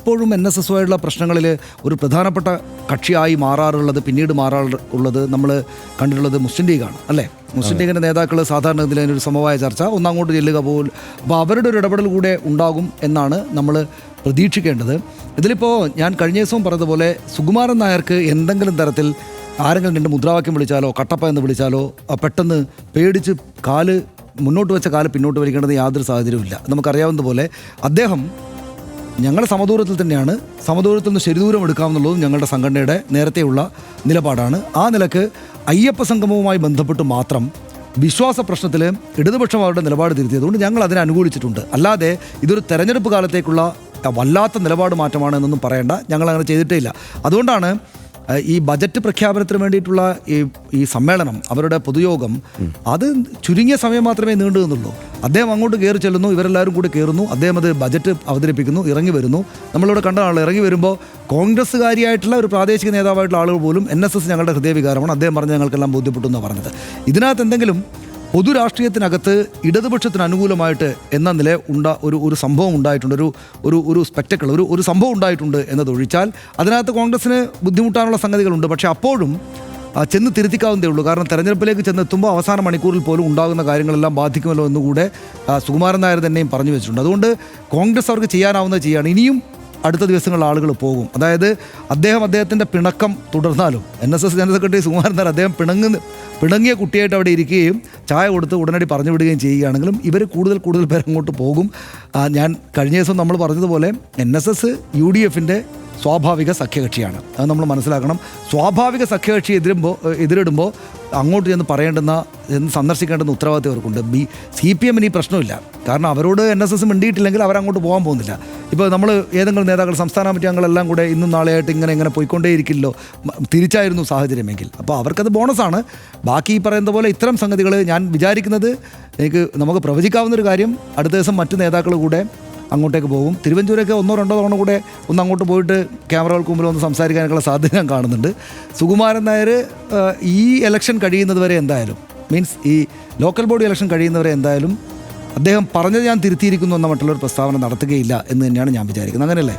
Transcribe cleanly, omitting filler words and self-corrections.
പലപ്പോഴും NSSുമായിട്ടുള്ള പ്രശ്നങ്ങളിൽ ഒരു പ്രധാനപ്പെട്ട കക്ഷിയായി മാറാറുള്ളത്, പിന്നീട് മാറാറുള്ളത് നമ്മൾ കണ്ടിട്ടുള്ളത് മുസ്ലിം ലീഗാണ് അല്ലേ? മുസ്ലിം ലീഗിൻ്റെ നേതാക്കൾ സാധാരണ ഇതിലൊരു സമവായ ചർച്ച, ഒന്നങ്ങോട്ട് ചെല്ലുക പോലും. അപ്പോൾ അവരുടെ ഒരു ഇടപെടൽ കൂടെ ഉണ്ടാകും എന്നാണ് നമ്മൾ പ്രതീക്ഷിക്കേണ്ടത്. ഇതിലിപ്പോൾ ഞാൻ കഴിഞ്ഞ ദിവസവും പറഞ്ഞതുപോലെ സുകുമാരൻ നായർക്ക് എന്തെങ്കിലും തരത്തിൽ ആരെങ്കിലും രണ്ട് മുദ്രാവാക്യം വിളിച്ചാലോ കട്ടപ്പ എന്ന് വിളിച്ചാലോ പെട്ടെന്ന് പേടിച്ച് മുന്നോട്ട് വെച്ച കാല് പിന്നോട്ട് വലിക്കേണ്ടത് യാതൊരു സാഹചര്യവുമില്ല. നമുക്കറിയാവുന്നതുപോലെ അദ്ദേഹം ഞങ്ങളുടെ സമദൂരത്തിൽ തന്നെയാണ്. സമദൂരത്തിൽ നിന്ന് ശരിദൂരം എടുക്കാമെന്നുള്ളതും ഞങ്ങളുടെ സംഘടനയുടെ നേരത്തെയുള്ള നിലപാടാണ്. ആ നിലക്ക് അയ്യപ്പ സംഗമവുമായി ബന്ധപ്പെട്ട് മാത്രം വിശ്വാസ പ്രശ്നത്തിൽ ഇടതുപക്ഷം അവരുടെ നിലപാട് തിരുത്തിയതുകൊണ്ട് ഞങ്ങൾ അതിനെ അനുകൂലിച്ചിട്ടുണ്ട്. അല്ലാതെ ഇതൊരു തെരഞ്ഞെടുപ്പ് കാലത്തേക്കുള്ള വല്ലാത്ത നിലപാട് മാറ്റമാണ് എന്നൊന്നും പറയേണ്ട. ഞങ്ങളങ്ങനെ ചെയ്തിട്ടേ ഇല്ല. അതുകൊണ്ടാണ് ഈ ബജറ്റ് പ്രഖ്യാപനത്തിന് വേണ്ടിയിട്ടുള്ള ഈ സമ്മേളനം, അവരുടെ പൊതുയോഗം, അത് ചുരുങ്ങിയ സമയം മാത്രമേ നീണ്ടു നിന്നുള്ളൂ. അദ്ദേഹം അങ്ങോട്ട് കയറി ചെല്ലുന്നു, ഇവരെല്ലാവരും കൂടി കയറുന്നു, അദ്ദേഹം അത് ബജറ്റ് അവതരിപ്പിക്കുന്നു, ഇറങ്ങി വരുന്നു. നമ്മളിവിടെ കണ്ട ആൾ ഇറങ്ങി വരുമ്പോൾ കോൺഗ്രസ്സുകാരിയായിട്ടുള്ള ഒരു പ്രാദേശിക നേതാവായിട്ടുള്ള ആളുകൾ പോലും NSS ഞങ്ങളുടെ ഹൃദയവികാരമാണ്, അദ്ദേഹം പറഞ്ഞ് ഞങ്ങൾക്കെല്ലാം ബോധ്യപ്പെട്ടു എന്നാണ് പറഞ്ഞത്. ഇതിനകത്ത് എന്തെങ്കിലും പൊതുരാഷ്ട്രീയത്തിനകത്ത് ഇടതുപക്ഷത്തിന് അനുകൂലമായിട്ട് എന്ന നില ഒരു സംഭവം ഉണ്ടായിട്ടുണ്ട്, ഒരു സ്പെക്ടക്കിൾ, ഒരു സംഭവം ഉണ്ടായിട്ടുണ്ട് എന്നതൊഴിച്ചാൽ അതിനകത്ത് കോൺഗ്രസ്സിന് ബുദ്ധിമുട്ടാനുള്ള സംഗതികളുണ്ട്. പക്ഷേ അപ്പോഴും ചെന്ന് തിരുത്തിക്കാവുന്നതേ ഉള്ളൂ. കാരണം തെരഞ്ഞെടുപ്പിലേക്ക് ചെന്നെത്തുമ്പോൾ അവസാന മണിക്കൂറിൽ പോലും ഉണ്ടാകുന്ന കാര്യങ്ങളെല്ലാം ബാധിക്കുമല്ലോ എന്നുകൂടെ സുകുമാരൻ നായർ തന്നെയും പറഞ്ഞു വെച്ചിട്ടുണ്ട്. അതുകൊണ്ട് കോൺഗ്രസ് അവർക്ക് ചെയ്യാനാവുന്നത് ചെയ്യാണ്. ഇനിയും അടുത്ത ദിവസങ്ങളിൽ ആളുകൾ പോകും. അതായത് അദ്ദേഹത്തിൻ്റെ പിണക്കം തുടർന്നാലും NSS general secretary Sukumaran Nair അദ്ദേഹം പിണങ്ങിയ കുട്ടിയായിട്ട് അവിടെ ഇരിക്കുകയും ചായ കൊടുത്ത് ഉടനടി പറഞ്ഞു വിടുകയും ചെയ്യുകയാണെങ്കിലും ഇവർ കൂടുതൽ പേർ അങ്ങോട്ട് പോകും. ഞാൻ കഴിഞ്ഞ ദിവസം നമ്മൾ പറഞ്ഞതുപോലെ NSS UDFിൻ്റെ സ്വാഭാവിക സഖ്യകക്ഷിയാണ്. അത് നമ്മൾ മനസ്സിലാക്കണം. സ്വാഭാവിക സഖ്യകക്ഷി എതിരിടുമ്പോൾ അങ്ങോട്ട് ചെന്ന് സന്ദർശിക്കേണ്ടുന്ന ഉത്തരവാദിത്വം അവർക്കുണ്ട്. CPMന് ഈ പ്രശ്നമില്ല. കാരണം അവരോട് NSS മിണ്ടിയിട്ടില്ലെങ്കിൽ അവരങ്ങോട്ട് പോകാൻ പോകുന്നില്ല. ഇപ്പോൾ നമ്മൾ ഏതെങ്കിലും നേതാക്കൾ, സംസ്ഥാന കമ്മിറ്റി അംഗങ്ങളെല്ലാം കൂടെ ഇന്നും നാളെയായിട്ട് ഇങ്ങനെ പോയിക്കൊണ്ടേയിരിക്കില്ലോ, തിരിച്ചായിരുന്നു സാഹചര്യമെങ്കിൽ. അപ്പോൾ അവർക്കത് ബോണസാണ്. ബാക്കി ഈ പറയുന്ന പോലെ ഇത്തരം സംഗതികൾ ഞാൻ വിചാരിക്കുന്നത്, നമുക്ക് പ്രവചിക്കാവുന്നൊരു കാര്യം, അടുത്ത ദിവസം മറ്റു നേതാക്കൾ കൂടെ അങ്ങോട്ടേക്ക് പോകും. തിരുവഞ്ചൂരൊക്കെ 1-2 തവണ കൂടെ അങ്ങോട്ട് പോയിട്ട് ക്യാമറകൾക്ക് മുമ്പിൽ ഒന്ന് സംസാരിക്കാനൊക്കെയുള്ള സാധ്യത ഞാൻ കാണുന്നുണ്ട്. സുകുമാരൻ നായർ ഈ ഇലക്ഷൻ കഴിയുന്നത് വരെ എന്തായാലും, മീൻസ് ഈ ലോക്കൽ ബോഡി ഇലക്ഷൻ കഴിയുന്നവരെ എന്തായാലും അദ്ദേഹം പറഞ്ഞത് ഞാൻ തിരുത്തിയിരിക്കുന്നു എന്ന മറ്റുള്ളൊരു പ്രസ്താവന നടത്തുകയില്ല എന്ന് തന്നെയാണ് ഞാൻ വിചാരിക്കുന്നത്. അങ്ങനെയല്ലേ?